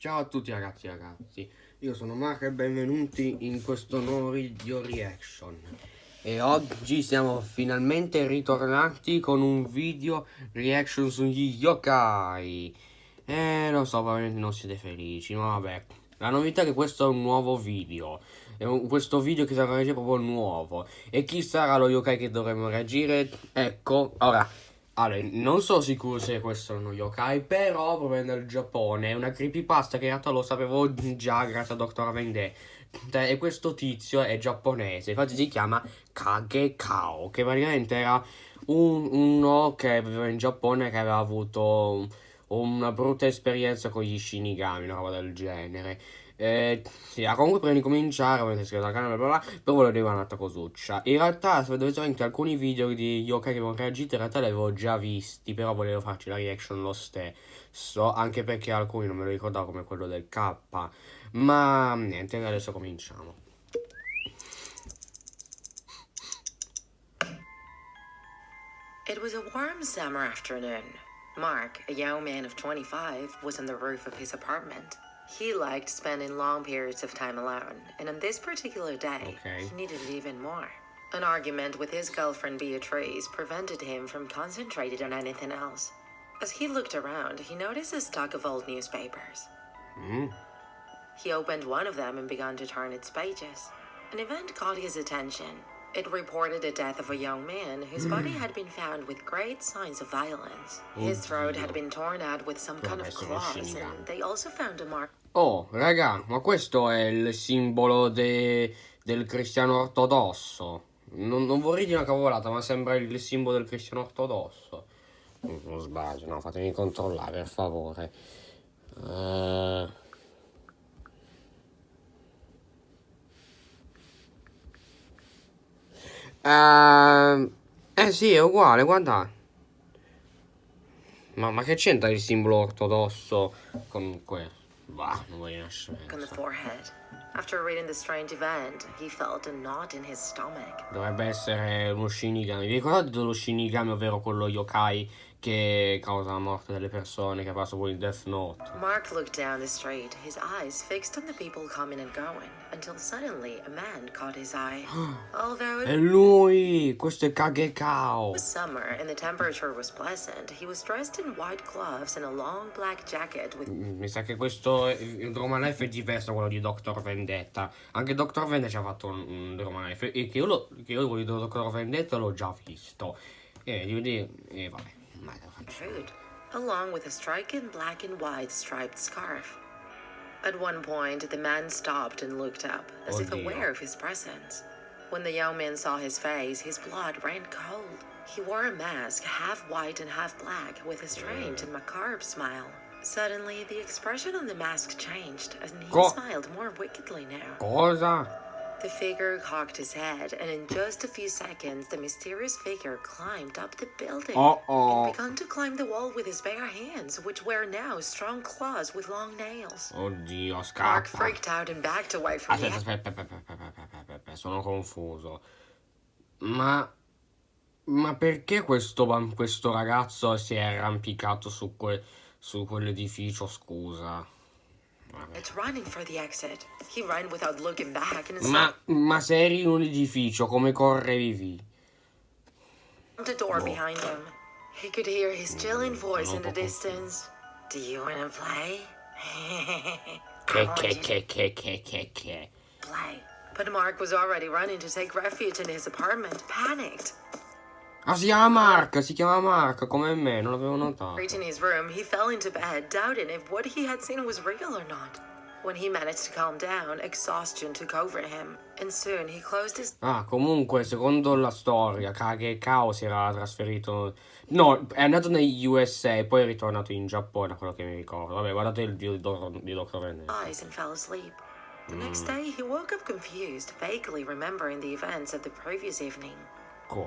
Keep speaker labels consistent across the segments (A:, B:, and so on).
A: Ciao a tutti ragazzi, io sono Marco e benvenuti in questo nuovo video reaction. E oggi siamo finalmente ritornati con un video reaction sugli YōKai. Lo so, probabilmente non siete felici, ma vabbè. La novità è che questo è un nuovo video. Questo video che sarà reagire proprio nuovo. E chi sarà lo YōKai che dovremmo reagire? Ecco, ora. Allora, non sono sicuro se questo è uno YōKai, però proviene dal Giappone. È una creepypasta che in realtà lo sapevo già grazie a Dr. Vendetta. E questo tizio è giapponese, infatti si chiama Kagekao, che praticamente era uno che viveva in Giappone che aveva avuto una brutta esperienza con gli Shinigami, una roba del genere. Sì, comunque prima di cominciare, avete iscritto al canale, bla bla, però volevo dire un'altra cosuccia. In realtà, se vedete anche alcuni video di YōKai che avevo reagito, in realtà li avevo già visti, però volevo farci la reaction lo stesso, anche perché alcuni non me lo ricordavo come quello del K. Ma niente, adesso cominciamo.
B: It was a warm summer afternoon. Mark, a young man of 25, was on the roof of his apartment. He liked spending long periods of time alone, and on this particular day, he needed it even more. An argument with his girlfriend Beatrice prevented him from concentrating on anything else. As he looked around, he noticed a stack of old newspapers. He opened one of them and began to turn its pages. An event caught his attention. It reported the death of a young man whose body had been found with great signs of violence. His throat had been torn out with some kind of claws, and they also found a mark.
A: Oh, raga, ma questo è il simbolo del cristiano ortodosso. Non vorrei dire una cavolata, ma sembra il simbolo del cristiano ortodosso. Non sbaglio, no, fatemi controllare, per favore. Sì, è uguale, guarda. Ma che c'entra il simbolo ortodosso con questo? Bah, non voglio lasciare.
B: On the forehead. After reading the strange event, he felt a knot in his stomach.
A: Dovrebbe essere uno Shinigami. Vi ricordate dello Shinigami, ovvero quello YōKai che causa la morte delle persone, che ha fatto poi il Death Note?
B: Mark looked down the street, his eyes fixed on the people coming and going, until suddenly a man caught his eye. Although
A: È lui! Questo è Kagekao!
B: It was summer and the temperature was pleasant, he was dressed in white gloves and a long black jacket with...
A: Mi sa che questo il Roman Life è diverso da quello di Dr. Vendetta. Anche Dr. Vendetta ci ha fatto un Roman Life. E che io quello di Dr. Vendetta l'ho già visto. Vabbè.
B: Food, along with a striking black and white striped scarf. At one point, the man stopped and looked up, as if aware of his presence. When the young man saw his face, his blood ran cold. He wore a mask, half white and half black, with a strange and macabre smile. Suddenly, the expression on the mask changed, and he smiled more wickedly now.
A: Cosa?
B: The figure cocked his head, and in just a few seconds, the mysterious figure climbed up the building and began to climb the wall with his bare hands, which were now strong claws with long nails.
A: Oddio, scappa.
B: Mark freaked out and backed away from the...
A: Aspetta, sono confuso. Ma perché questo ragazzo si è arrampicato su quell'edificio, scusa?
B: It's running for the exit. He ran without looking back and
A: ma se eri in un edificio, come correvi via?
B: the door behind him. He could hear his chilling voice in the distance. Do you want to play?
A: Che.
B: Play. But Mark was already running to take refuge in his apartment, panicked.
A: Ah, si chiama Mark, come me, non l'avevo notato.
B: Reaching his room, he fell into bed, doubting if what he had seen was real or not. When he managed to calm down, exhaustion took over him, and soon he closed his...
A: Comunque, secondo la storia, Kagekao si era trasferito... No, è andato negli USA e poi è ritornato in Giappone, quello che mi ricordo. Vabbè, guardate il video di Dr. Vendetta.
B: Eyes and fell asleep. The next day, he woke up confused, vaguely remembering the events of the previous evening.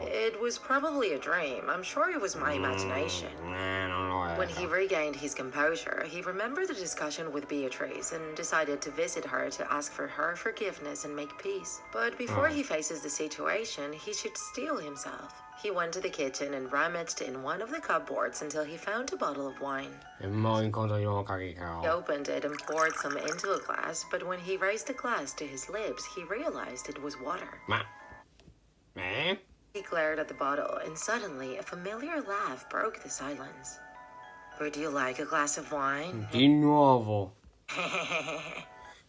B: It was probably a dream. I'm sure it was my imagination.
A: Non
B: When he regained his composure, he remembered the discussion with Beatrice and decided to visit her to ask for her forgiveness and make peace. But before he faces the situation, he should steel himself. He went to the kitchen and rummaged in one of the cupboards until he found a bottle of wine.
A: E mo incontro di nuovo Kagekao.
B: He opened it and poured some into a glass, but when he raised the glass to his lips, he realized it was water.
A: Ma...
B: He glared at the bottle, and suddenly a familiar laugh broke the silence. Would you like a glass of wine?
A: Di nuovo.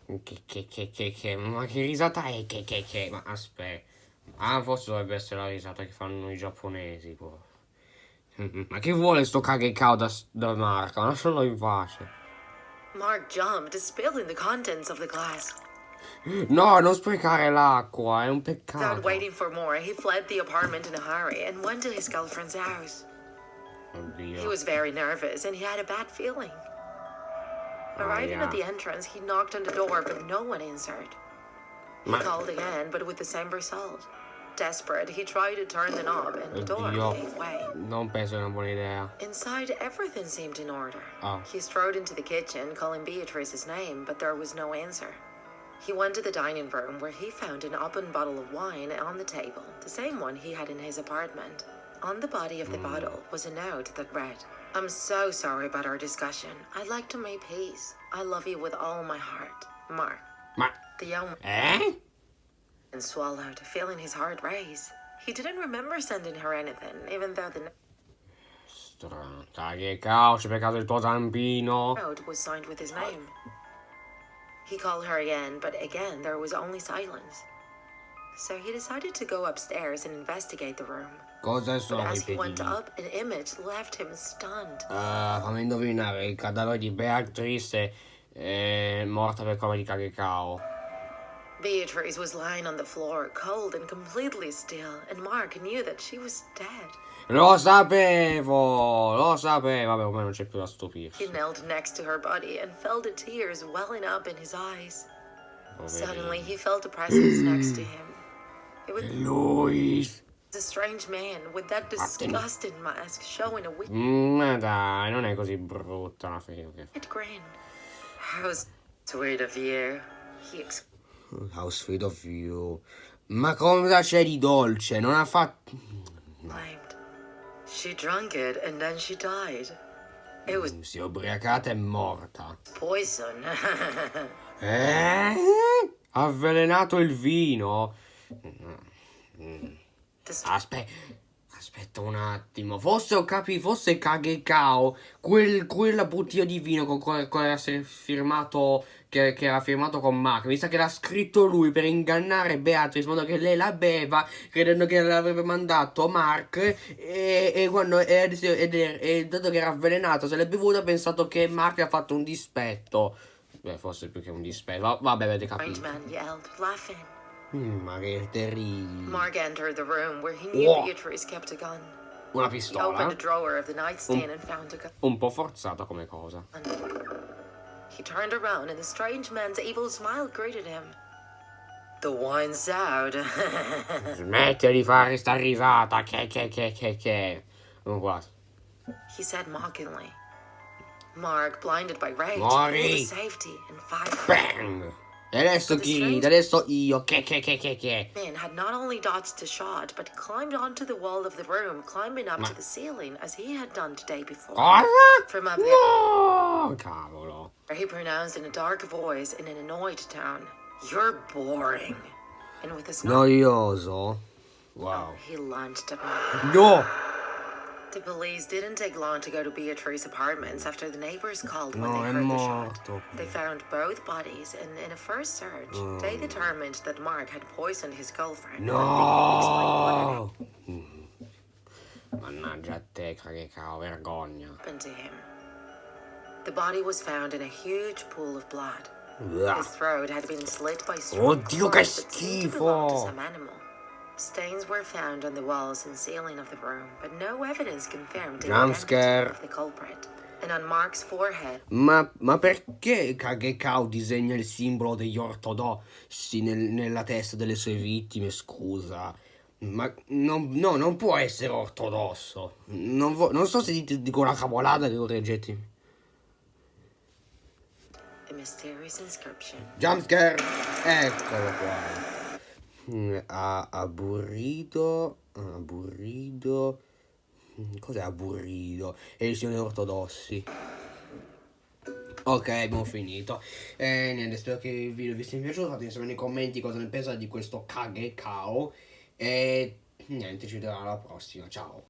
A: Ma che risata è che? Ma aspetta. Ah, forse dovrebbe essere la risata che fanno i giapponesi, boh. Ma che vuole sto Kagekao da Marco? Lascialo in pace.
B: Mark jumped, spilling the contents of the glass.
A: No, non sprecare l'acqua, è un peccato.
B: Without waiting for more, he fled the apartment in a hurry and went to his girlfriend's house.
A: Oddio.
B: He was very nervous and he had a bad feeling. Arriving at the entrance, he knocked on the door, but no one answered. He called again, but with the same result. Desperate, he tried to turn the knob and the door gave way.
A: Non penso sia una buona idea.
B: Inside, everything seemed in order.
A: Oh.
B: He strode into the kitchen, calling Beatrice's name, but there was no answer. He went to the dining room where he found an open bottle of wine on the table, the same one he had in his apartment. On the body of the bottle was a note that read, "I'm so sorry about our discussion. I'd like to make peace. I love you with all my heart. Mark."
A: Ma...
B: The young
A: Eh?
B: man swallowed, feeling his heart race. He didn't remember sending her anything, even though the
A: Strano. Kagekao, c'è per caso il tuo zampino?
B: note was signed with his name. He called her again, but again there was only silence. So he decided to go upstairs and investigate the room.
A: Cosa
B: But
A: sono
B: as
A: i
B: he went
A: pedini?
B: up, an image left him stunned.
A: Fammi indovinare, il cadavere di Beatrice è morta per colpa di Kagekao.
B: Beatrice was lying on the floor, cold and completely still, and Mark knew that she was dead.
A: Lo sapevo! Vabbè, ormai non c'è più da
B: He
A: stupirsi.
B: knelt next to her body and felt the tears welling up in his eyes. Suddenly, he felt a presence next to him. It was
A: Lui!
B: a strange man with that disgusting mask showing a wicked
A: Ma dai, non è così brutta la figlia.
B: grin. How sweet of you, he
A: How sweet of you. Ma cosa c'è di dolce? Non ha fatto...
B: exclaimed. She drank it and then she died. It was
A: Si è ubriacata e morta.
B: poison.
A: Ha avvelenato il vino? Aspetta un attimo. Fosse Kagekao, quella bottiglia di vino con cui era firmato, che era firmato con Mark. Mi sa che l'ha scritto lui per ingannare Beatrice, in modo che lei la beva, credendo che l'avrebbe mandato Mark. E dato che era avvelenato, se l'è bevuta, ha pensato che Mark ha fatto un dispetto. Beh, forse più che un dispetto. Vabbè, avete
B: Strange
A: capito.
B: man yelled, laughing.
A: Ma che terribile.
B: Mark entered the room where he knew
A: Whoa.
B: Beatrice kept a gun.
A: Una
B: He
A: pistola.
B: opened a drawer of the nightstand and found a gun.
A: Un po' forzata come cosa.
B: He turned around and the strange man's evil smile greeted him. The wine's out.
A: Smetti di fare sta risata. Che. Non guarda.
B: He said mockingly. Mark, blinded by rage,
A: Mori.
B: pulled to safety and fired.
A: Bang! E adesso chi ride? Adesso io. Che.
B: The man had not only dodged the shot, but climbed onto the wall of the room, climbing up to the ceiling as he had done the day before.
A: Cosa?
B: From up there,
A: No! Cavolo.
B: he pronounced in a dark voice in an annoyed tone, "You're boring." And with a snarl,
A: Noioso. Wow.
B: he lunged at Mark.
A: No!
B: The police didn't take long to go to Beatrice's apartments after the neighbors called when
A: No,
B: they
A: è
B: heard the shot.
A: morto.
B: They found both bodies, and in a first search, they determined that Mark had poisoned his girlfriend.
A: No! Mannaggia a te, Kagekao, vergogna.
B: Happened to him. The body was found in a huge pool of blood.
A: Ah.
B: His throat had been slit by strong
A: Oddio, che
B: claws that seemed to belong to
A: schifo!
B: some animal. Stains were found on the walls and ceiling of the room, but no evidence confirmed the
A: Jump
B: identity
A: scare.
B: of the culprit. And on Mark's forehead,
A: Ma perché Kagekao disegna il simbolo degli ortodossi nella testa delle sue vittime, scusa? Ma no, non può essere ortodosso. Non so se dico una cavolata che correggetti.
B: A mysterious inscription.
A: Jumpscare! Eccolo qua. Aburrido. Aburrido. Cos'è aburrido? E i signori ortodossi. Ok, abbiamo finito. E niente, spero che il video vi sia piaciuto. Fatemi sapere nei commenti cosa ne pensate di questo Kagekao. E niente, ci vediamo alla prossima. Ciao.